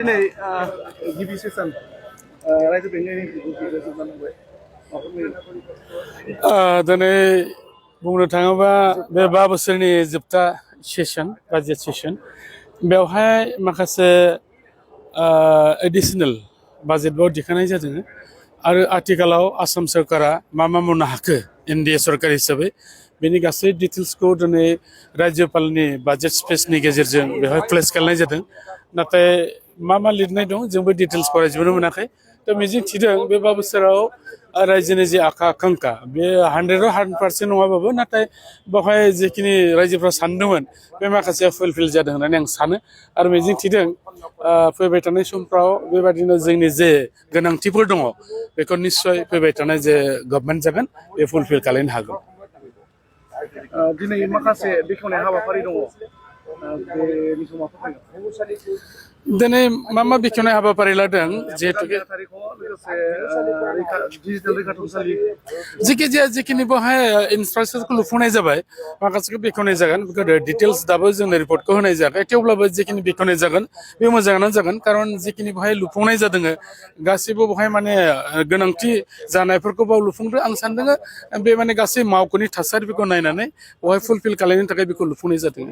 दिनै गिबि सेसन रायजो बेंनायनि जोबनांबाय दिनै बुंनो थाङोबा बे 5 बोसोरनि जोबथा सेसन बाजेट सेसन बेवहाय माखासे एडिशनेल बाजेटबो दिखांनाय जादों आरो आथिखालाव आसाम सरकारा मा मावनो हाखो एनडिए सरकार हिसाबै बेनि गासै डिटेल्सखौ दिनै राज्यपालनि बाजेट स्पेसनि गेजेरजों बेवहाय प्लेस खालामनाय जादों नाथाय मा लिरनाय दं जोंबो डिटेल्स फरायजोबनो मोनाखै थ' मिजिं थिदों बे 5 बोसोराव रायजोनि जे आखा-आकांक्षा बे 100% नङाबाबो नाथाय बेवहाय जेखिनि रायजोफ्रा सानदोंमोन बे माखासे फुलफिल जादों होननानै आं सानो आरो मिजिं थिदों फैबाय थानाय समफ्राव बेबायदिनो जोंनि जे गोनांथिफोर दङ बेखौ निश्चय फैबाय थानाय जे गभर्नमेन्ट जागोन बे फुलफिल खालामनो हागोन। दिनै माखासे बेखेवनाय हाबाफारि दङ बेनि समाव दिनै मा बेखेवनाय हाबाफारि लादों जिहेतु जिखिजाया जिखिनि बेवहाय इनफ्रास्ट्राक्चारखौ लुफुंनाय जाबाय माखासेखौ बेखेवनाय जागोन डिटेल्स दाबो जोंनो रिपर्टखौ होनाय जायाखै थेवब्लाबो जिखिनि बेखेवनाय जागोन बे मोजाङानो जागोन खारन जिखिनि बेवहाय लुफुंनाय जादों गासिबो बेवहाय माने गोनांथि जानायफोरखौ बाव लुफुंदों आं सानदों बे माने गासै मावख'नि थासारिफोरखौ नायनानै बेवहाय फुलफिल खालामनो थाखाय बेखौ लुफुंनाय जादों।